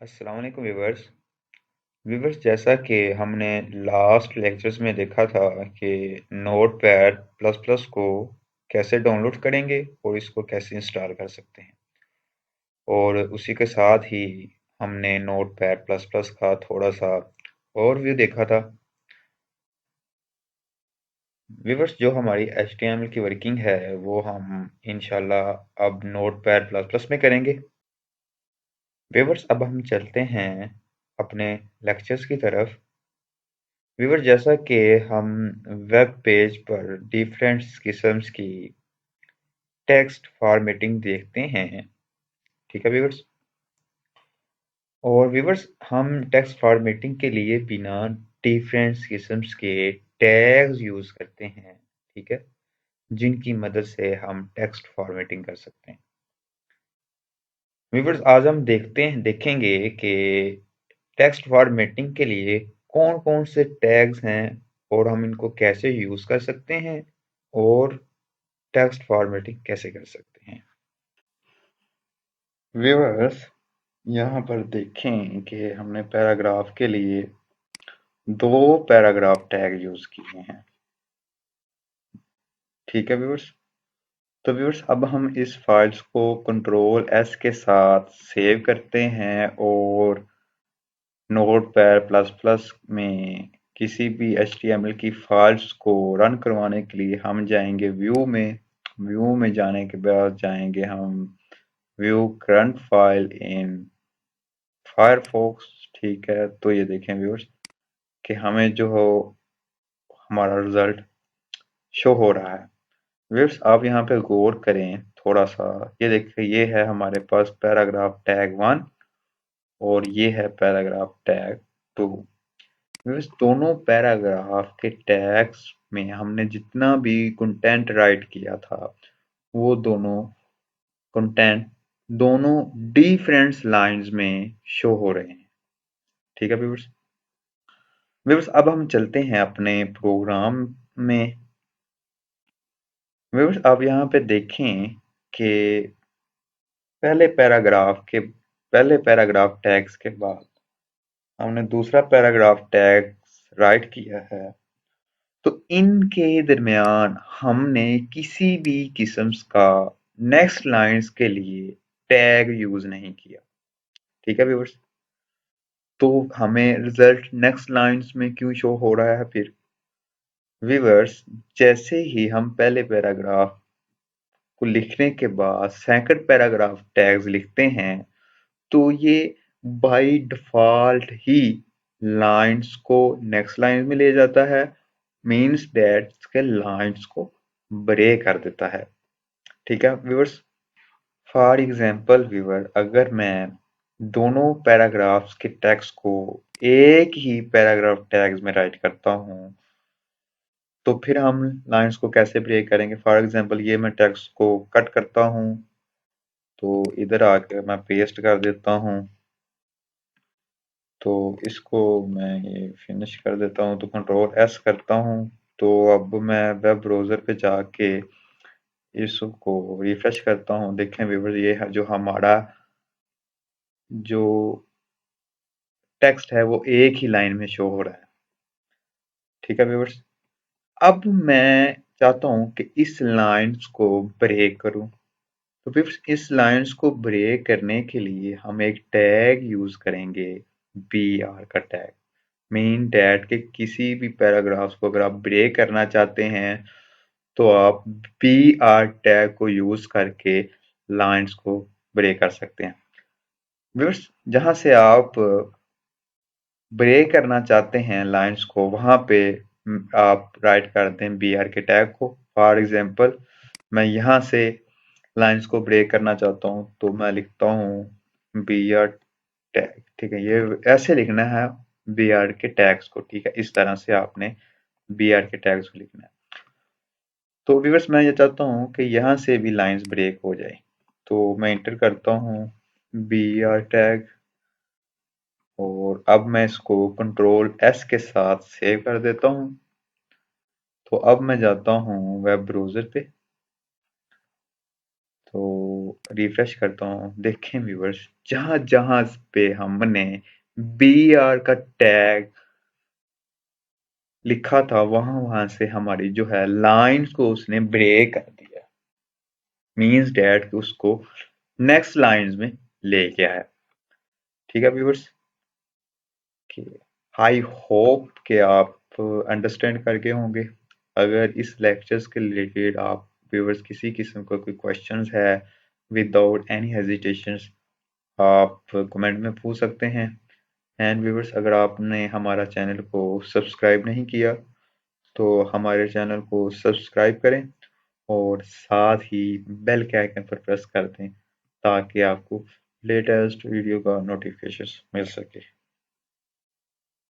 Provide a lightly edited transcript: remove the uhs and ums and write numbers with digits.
अस्सलाम वालेकुम व्यूवर्स। जैसा कि हमने लास्ट लेक्चर्स में देखा था कि नोटपैड प्लस प्लस को कैसे डाउनलोड करेंगे और इसको कैसे इंस्टॉल कर सकते हैं, और उसी के साथ ही हमने नोटपैड प्लस प्लस का थोड़ा सा ओवरव्यू देखा था। व्यूवर्स, जो हमारी HTML की वर्किंग है वो हम इंशाल्लाह अब नोटपैड प्लस प्लस में करेंगे। व्यूवर्स, अब हम चलते हैं अपने लेक्चर्स की तरफ। व्यूवर, जैसा कि हम वेब पेज पर डिफरेंट किस्म्स की टेक्स्ट फॉर्मेटिंग देखते हैं, ठीक है व्यूवर्स। और व्यूवर्स, हम टेक्स्ट फॉर्मेटिंग के लिए बिना डिफरेंट किस्म्स के टैग्स यूज करते हैं, ठीक है, जिनकी मदद से हम टेक्स्ट फॉर्मेटिंग कर सकते हैं। व्यूवर्स, आज हम देखेंगे कि टेक्स्ट फॉर्मेटिंग के लिए कौन कौन से टैग्स हैं और हम इनको कैसे यूज कर सकते हैं और टेक्स्ट फॉर्मेटिंग कैसे कर सकते हैं। व्यूअर्स, यहाँ पर देखें कि हमने पैराग्राफ के लिए दो पैराग्राफ टैग यूज किए हैं, ठीक है व्यूअर्स। तो व्यूअर्स, अब हम इस फाइल्स को कंट्रोल S के साथ सेव करते हैं और नोटपैड प्लस प्लस में किसी भी HTML की फाइल्स को रन करवाने के लिए हम जाएंगे व्यू में जाने के बाद जाएंगे हम view current file in Firefox, ठीक है। तो ये देखें व्यूअर्स कि हमें जो हो हमारा रिजल्ट शो हो रहा है। व्यूअर्स, आप यहाँ पे गौर करें थोड़ा सा। ये देखिए, ये है हमारे पास पैराग्राफ टैग 1 और ये है पैराग्राफ टैग 2। व्यूअर्स, दोनों पैराग्राफ के टैग्स में हमने जितना भी कंटेंट राइट किया था वो दोनों कंटेंट दोनों डिफरेंट लाइंस में शो हो रहे हैं, ठीक है व्यूअर्स। व्यूअर्स, अब हम चलते हैं अपने प्रोग्राम में। व्यूअर्स, आप यहाँ पे देखें कि पहले पैराग्राफ टैग्स के बाद हमने दूसरा पैराग्राफ टैग राइट किया है। तो इनके दरमियान हमने किसी भी किस्म का नेक्स्ट लाइंस के लिए टैग यूज नहीं किया, ठीक है व्यूअर्स। तो हमें रिजल्ट नेक्स्ट लाइंस में क्यों शो हो रहा है फिर? व्यूअर्स, जैसे ही हम पहले पैराग्राफ को लिखने के बाद सेकंड पैराग्राफ टैग्स लिखते हैं तो ये बाय डिफॉल्ट ही लाइंस को नेक्स्ट लाइन में ले जाता है, मींस दैट के लाइंस को ब्रेक कर देता है, ठीक है व्यूअर्स। फॉर एग्जांपल व्यूअर, अगर मैं दोनों पैराग्राफ्स के टेक्स्ट को एक ही पैराग्राफ टैग्स में राइट करता हूं तो फिर हम लाइंस को कैसे ब्रेक करेंगे? फॉर एग्जांपल, ये मैं टेक्स्ट को कट करता हूं तो इधर आकर मैं पेस्ट कर देता हूं, तो इसको मैं ये फिनिश कर देता हूं, तो कंट्रोल S करता हूं। तो अब मैं वेब ब्राउज़र पे जाके इसको रिफ्रेश करता हूं। देखें व्यूअर्स, ये है जो हमारा जो टेक्स्ट है वो एक ही लाइन में शो हो रहा है, ठीक है व्यूअर्स। अब मैं चाहता हूं कि इस लाइन्स को ब्रेक करूं। तो व्यूअर्स, इस लाइन्स को ब्रेक करने के लिए हम एक टैग यूज करेंगे, BR का टैग। मीन दैट के किसी भी पैराग्राफ्स को अगर आप ब्रेक करना चाहते हैं तो आप BR टैग को यूज करके लाइंस को ब्रेक कर सकते हैं। व्यूअर्स, जहां से आप ब्रेक करना चाहते हैं लाइंस को वहां पे आप राइट कर दें BR के टैग को। फॉर एग्जांपल, मैं यहां से लाइंस को ब्रेक करना चाहता हूं तो मैं लिखता हूं BR टैग, ठीक है। ये ऐसे लिखना है BR के टैग्स को, ठीक है। इस तरह से आपने BR के टैग्स को लिखना है। तो व्यूअर्स, मैं ये चाहता हूँ कि यहाँ से भी लाइंस ब्रेक हो जाए, तो मैं इंटर करता हूँ BR टैग और अब मैं इसको कंट्रोल S के साथ सेव कर देता हूँ। तो अब मैं जाता हूँ वेब ब्राउज़र पे। तो रिफ्रेश करता हूँ, देखें व्यूअर्स, जहां जहां पे हमने बी आर का टैग लिखा था वहां वहां से हमारी जो है लाइंस को उसने ब्रेक कर दिया, मीन्स डैट उसको नेक्स्ट लाइंस में ले गया है। ठीक है व्यूअर्स, आई होप कि आप अंडरस्टैंड करके होंगे। अगर इस लेक्चर्स के रिलेटेड आप व्यूअर्स किसी किस्म का कोई क्वेश्चंस है, विदाउट एनी हेजिटेशंस आप कमेंट में पूछ सकते हैं। एंड व्यूअर्स, अगर आपने हमारा चैनल को सब्सक्राइब नहीं किया तो हमारे चैनल को सब्सक्राइब करें और साथ ही बेल के आइकन पर प्रेस कर दें ताकि आपको लेटेस्ट वीडियो का नोटिफिकेशन मिल सके।